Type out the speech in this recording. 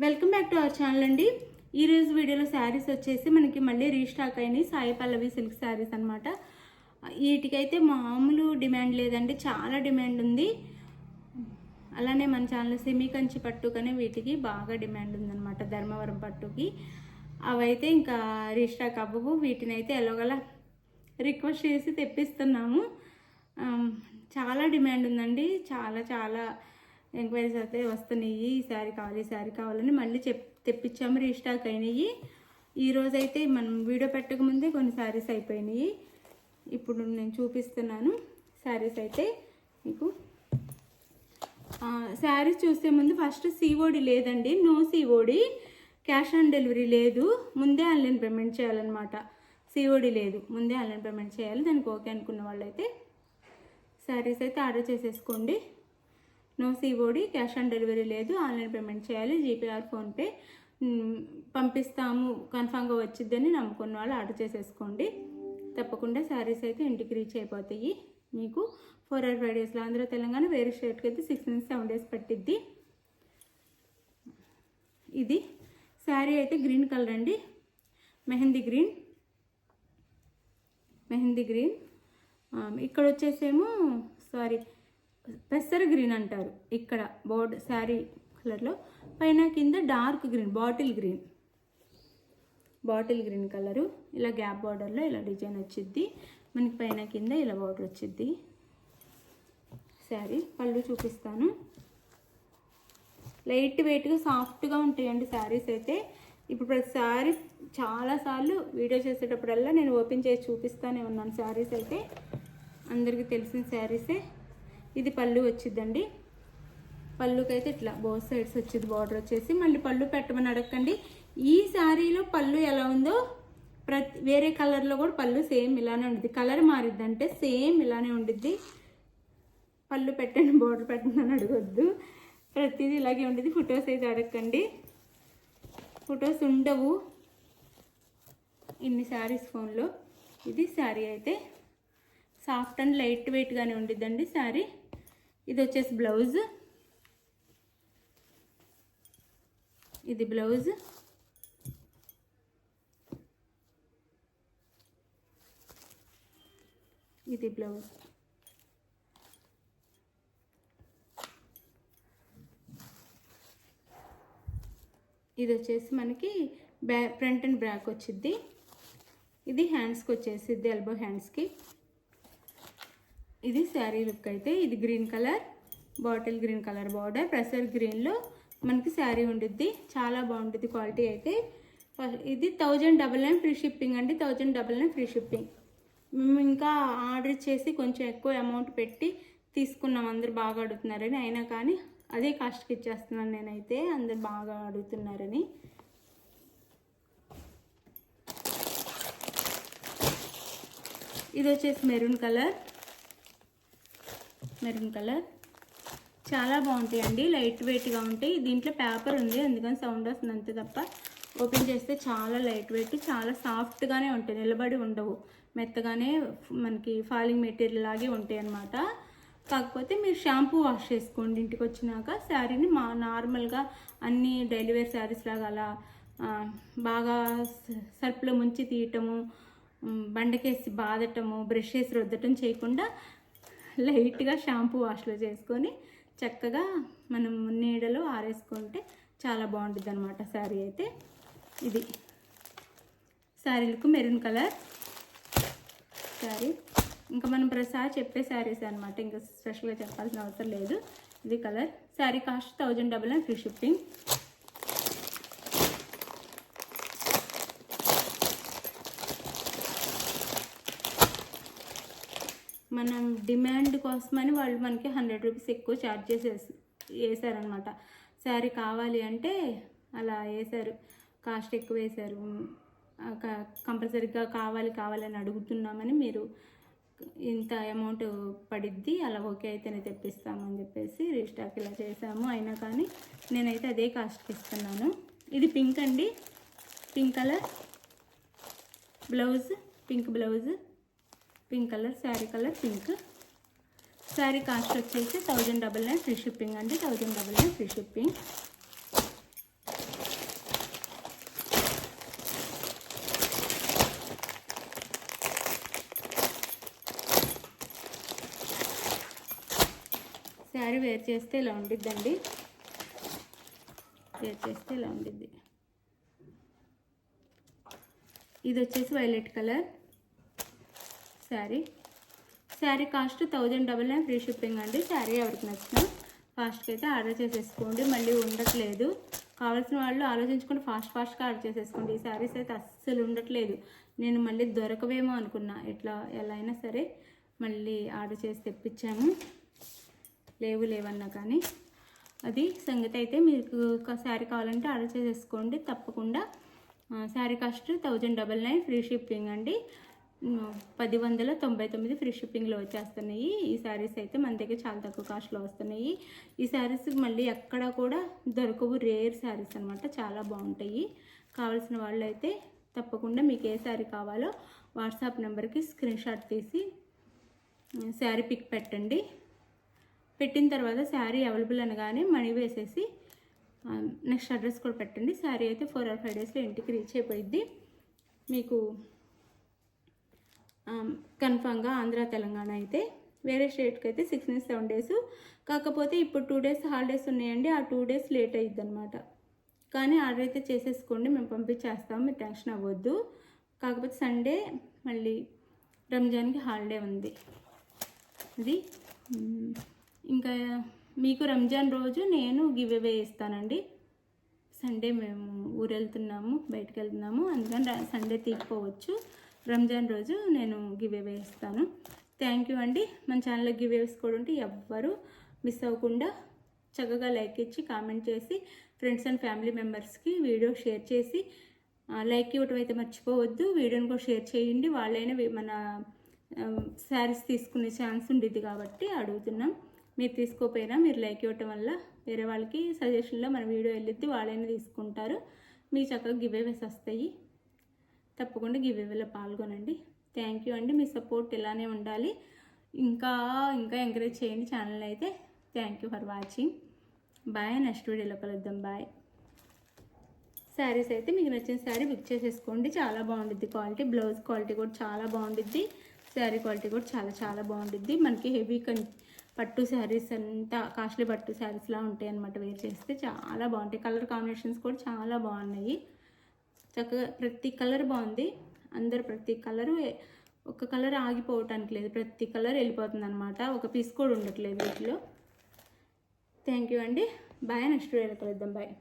Welcome back to our channel అండి. ఈరోజు వీడియోలో శారీస్ వచ్చేసి మనకి మళ్ళీ రీస్టాక్ అయినాయి. సాయి పల్లవి సిల్క్ శారీస్ అనమాట. వీటికైతే మామూలు డిమాండ్ లేదండి, చాలా డిమాండ్ ఉంది. అలానే మన ఛానల్ సెమీ కంచి పట్టు కానీ వీటికి బాగా డిమాండ్ ఉందన్నమాట. ధర్మవరం పట్టుకి అవైతే ఇంకా రీస్టాక్ అవ్వవు. వీటిని అయితే ఎలాగోలా రిక్వెస్ట్ చేసి తెప్పిస్తున్నాము. చాలా డిమాండ్ ఉందండి, చాలా ఎంక్వైరీస్ అయితే వస్తున్నాయి. ఈ శారీ కావాలని మళ్ళీ తెప్పించాము, రీస్టాక్ అయినాయి. ఈరోజు అయితే మనం వీడియో పెట్టకముందే కొన్ని శారీస్ అయిపోయినాయి. ఇప్పుడు నేను చూపిస్తున్నాను శారీస్ అయితే మీకు. శారీస్ చూసే ముందు ఫస్ట్ సిఓడి లేదండి, no COD, cash on delivery లేదు, ముందే ఆన్లైన్ పేమెంట్ చేయాలన్నమాట. సిఓడి లేదు, ముందే ఆన్లైన్ పేమెంట్ చేయాలి. దానికి ఓకే అనుకున్న వాళ్ళైతే శారీస్ అయితే ఆర్డర్ చేసేసుకోండి. No COD, cash on delivery లేదు, ఆన్లైన్ పేమెంట్ చేయాలి. జీపీఆర్ ఫోన్పే పంపిస్తాము, కన్ఫామ్గా వచ్చిద్దని నమ్ముకున్న వాళ్ళు ఆర్డర్ చేసేసుకోండి. తప్పకుండా శారీస్ అయితే ఇంటికి రీచ్ అయిపోతాయి. మీకు 4 or 5 డేస్లో, ఆంధ్ర తెలంగాణ వేరే స్టేట్కి అయితే 6 నుంచి 7 డేస్ పట్టిద్ది. ఇది శారీ అయితే గ్రీన్ కలర్ అండి, మెహందీ గ్రీన్. ఇక్కడ వచ్చేసేమో పెసర గ్రీన్ అంటారు ఇక్కడ బోర్డ్ శారీ కలర్లో. పైన కింద dark green, bottle green colour. ఇలా గ్యాప్ బార్డర్లో ఇలా డిజైన్ వచ్చిద్ది మనకి. పైన కింద ఇలా బార్డర్ వచ్చిద్ది. శారీ పళ్ళు చూపిస్తాను. లైట్ వెయిట్గా సాఫ్ట్గా ఉంటాయండి శారీస్ అయితే. ఇప్పుడు ప్రతిసారి చాలాసార్లు వీడియో చేసేటప్పుడల్లా నేను ఓపెన్ చేసి చూపిస్తూనే ఉన్నాను శారీస్ అయితే. అందరికీ తెలిసిన శారీసే. ఇది పళ్ళు వచ్చిద్దండి. పళ్ళుకైతే ఇట్లా బోత్ సైడ్స్ వచ్చింది బార్డర్ వచ్చేసి. మళ్ళీ పళ్ళు పెట్టమని అడగండి. ఈ శారీలో పళ్ళు ఎలా ఉందో వేరే కలర్లో కూడా పళ్ళు సేమ్ ఇలానే ఉండిద్ది. కలర్ మారిద్దంటే సేమ్ ఇలానే ఉండిద్ది. పళ్ళు పెట్టండి, బార్డర్ పెట్టండి అని అడగొద్దు, ప్రతిదీ ఇలాగే ఉండిద్ది. ఫొటోస్ అయితే అడగండి, ఫొటోస్ ఉండవు ఇన్ని శారీస్ ఫోన్లో. ఇది శారీ అయితే సాఫ్ట్ అండ్ లైట్ వెయిట్గానే ఉండిద్దండి శారీ. ఇది వచ్చేసి బ్లౌజ్. ఇది బ్లౌజ్. ఇది బ్లౌజ్. ఇది వచ్చేసి మనకి ఫ్రంట్ అండ్ బ్యాక్ వచ్చిద్ది. ఇది హ్యాండ్స్కి వచ్చేసిద్ది, ఎల్బో హ్యాండ్స్కి. ఇది శారీ లుక్ అయితే. ఇది green colour, bottle green colour border, pressure గ్రీన్లో మనకి శారీ ఉండిద్ది. చాలా బాగుంటుంది క్వాలిటీ అయితే. ఇది 1099 ఫ్రీ షిప్పింగ్ అండి, 1099 ఫ్రీ షిప్పింగ్. మేము ఇంకా ఆర్డర్ చేసి కొంచెం ఎక్కువ అమౌంట్ పెట్టి తీసుకున్నాం, అందరు బాగా అడుగుతున్నారని. అయినా కానీ అదే కాస్ట్కి ఇచ్చేస్తున్నాను నేనైతే, అందరు బాగా అడుగుతున్నారని. ఇది వచ్చేసి మెరూన్ కలర్. చాలా బాగుంటాయండి, లైట్ వెయిట్గా ఉంటాయి. దీంట్లో పేపర్ ఉంది అందుకని సౌండ్ వస్తుంది అంతే తప్ప, ఓపెన్ చేస్తే చాలా లైట్ వెయిట్, చాలా సాఫ్ట్గానే ఉంటాయి, నిలబడి ఉండవు, మెత్తగానే మనకి ఫాలింగ్ మెటీరియల్ లాగే ఉంటాయి అన్నమాట. కాకపోతే మీరు షాంపూ వాష్ చేసుకోండి ఇంటికి వచ్చినాక. శారీని నార్మల్గా అన్ని డైలీ వేర్ శారీస్ లాగా అలా బాగా సర్ఫ్లో ముంచి తీయటము, బండకేసి బాదటము, బ్రష్ వేసి రుద్దటం చేయకుండా లైట్గా షాంపూ వాష్లో చేసుకొని చక్కగా మనం నీడలో ఆరేసుకుంటే చాలా బాగుంటుంది అనమాట శారీ అయితే. ఇది శారీలకు మెరూన్ కలర్ శారీ. ఇంకా మనం ప్రతిసారి చెప్పే శారీస్ అనమాట, ఇంకా స్పెషల్గా చెప్పాల్సిన అవసరం లేదు. ఇది colour. Sari cost 1099 free shipping. మనం డిమాండ్ కోసమని వాళ్ళు మనకి 100 రూపీస్ ఎక్కువ ఛార్జ్ వేసారనమాట. శారీ కావాలి అంటే అలా వేసారు, కాస్ట్ ఎక్కువ వేశారు. కంపల్సరీగా కావాలని అడుగుతున్నామని మీరు ఇంత అమౌంట్ పడిద్ది, అలా ఓకే అయితేనే తెప్పిస్తామని చెప్పేసి రీస్టాక్ ఇలా చేసాము. అయినా కానీ నేనైతే అదే కాస్ట్కి ఇస్తున్నాను. ఇది పింక్ అండి, pink colour blouse, pink blouse, pink colour sari colour pink. Sari cost వచ్చేసి 1099 ఫ్రీ షిప్పింగ్ అండి, 1099 ఫ్రీ షిప్పింగ్. శారీ వేర్ చేస్తే ఇలా ఉండిద్దండి. వేర్ చేస్తే ఇలా ఉండిద్ది. ఇది వచ్చేసి violet colour sari cost 1099 free shipping అండి. శారీ ఎవరికి నచ్చినా ఫాస్ట్గా అయితే ఆర్డర్ చేసేసుకోండి. మళ్ళీ ఉండట్లేదు. కావాల్సిన వాళ్ళు ఆలోచించుకొని ఫాస్ట్గా ఆర్డర్ చేసేసుకోండి. ఈ శారీస్ అయితే అస్సలు ఉండట్లేదు. నేను మళ్ళీ దొరకవేమో అనుకున్నా. ఎలా అయినా సరే మళ్ళీ ఆర్డర్ చేసి తెప్పించాము. లేవన్నా కానీ అది సంగతి. అయితే మీకు శారీ కావాలంటే ఆర్డర్ చేసేసుకోండి తప్పకుండా. శారీ కాస్ట్ 1099 ఫ్రీ షిప్పింగ్ అండి. 1099 ఫ్రీ షిప్పింగ్లో వచ్చేస్తున్నాయి. ఈ శారీస్ అయితే మన దగ్గర చాలా తక్కువ కాస్ట్లో వస్తున్నాయి. ఈ శారీస్ మళ్ళీ ఎక్కడా కూడా దొరకవు. రేర్ శారీస్ అనమాట. చాలా బాగుంటాయి. కావాల్సిన వాళ్ళు అయితే తప్పకుండా మీకు ఏ శారీ కావాలో వాట్సాప్ నెంబర్కి స్క్రీన్ షాట్ తీసి శారీ పిక్ పెట్టండి. పెట్టిన తర్వాత శారీ అవైలబుల్ అనగానే మనీ వేసేసి నెక్స్ట్ అడ్రస్ కూడా పెట్టండి. శారీ అయితే 4 or 5 డేస్లో ఇంటికి రీచ్ అయిపోయిద్ది. మీకు కన్ఫామ్గా ఆంధ్ర తెలంగాణ అయితే, వేరే స్టేట్కి అయితే 6 నుంచి 7 డేస్. కాకపోతే ఇప్పుడు 2 డేస్ హాలిడేస్ ఉన్నాయండి. ఆ 2 డేస్ లేట్ అయ్యిద్ది అనమాట. కానీ ఆర్డర్ అయితే చేసేసుకోండి, మేము పంపించేస్తాము. మీరు టెన్షన్ అవ్వద్దు. కాకపోతే సండే మళ్ళీ రంజాన్కి హాలిడే ఉంది. ఇది ఇంకా మీకు రంజాన్ రోజు నేను గివ్ అవే ఇస్తానండి. సండే మేము ఊరు వెళ్తున్నాము, బయటకు వెళ్తున్నాము, అందుకని సండే తీసుకోవచ్చు. రంజాన్ రోజు నేను గివ్ అవే ఇస్తాను. థ్యాంక్ యూ అండి. మన ఛానల్లో గివ్ అవేస్ కూడా ఉంటే ఎవ్వరు మిస్ అవ్వకుండా చక్కగా లైక్ ఇచ్చి కామెంట్ చేసి ఫ్రెండ్స్ అండ్ ఫ్యామిలీ మెంబర్స్కి వీడియో షేర్ చేసి లైక్ ఇవ్వటం అయితే మర్చిపోవద్దు. వీడియోని కూడా షేర్ చేయండి. వాళ్ళైనా మన శారీస్ తీసుకునే ఛాన్స్ ఉండిద్ది కాబట్టి అడుగుతున్నాం. మీరు తీసుకోపోయినా మీరు లైక్ ఇవ్వటం వల్ల వేరే వాళ్ళకి సజెషన్లో మన వీడియో వెళ్ళిద్ది, వాళ్ళైనా తీసుకుంటారు. మీకు చక్కగా గివ్ అవేస్ వస్తాయి. తప్పకుండా గివ్ అవేలో పాల్గొనండి. థ్యాంక్ యూ అండి. మీ సపోర్ట్ ఇలానే ఉండాలి. ఇంకా ఎంకరేజ్ చేయండి ఛానల్ అయితే. Thank you for watching. Bye. Next వీడియోలో కలుద్దాం. బాయ్. శారీస్ అయితే మీకు నచ్చిన శారీ బుక్ చేసేసుకోండి. చాలా బాగుండిద్ది క్వాలిటీ. బ్లౌజ్ క్వాలిటీ కూడా చాలా బాగుండిద్ది. శారీ క్వాలిటీ కూడా చాలా బాగుండిద్ది. మనకి హెవీ పట్టు శారీస్ అంతా కాస్ట్లీ పట్టు శారీస్లా ఉంటాయి అన్నమాట. వేర్ చేస్తే చాలా బాగుంటాయి. కలర్ కాంబినేషన్స్ కూడా చాలా బాగున్నాయి. చక్కగా ప్రతి కలర్ బాగుంది. అందరు ప్రతి కలరు ఒక కలర్ ఆగిపోవటానికి లేదు. ప్రతి కలర్ వెళ్ళిపోతుంది అనమాట. ఒక పీస్ కూడా ఉండట్లేదు వీటిలో. థ్యాంక్ యూ అండి. బాయ్. నెక్స్ట్ వీడియోలో కలుద్దాం. బాయ్.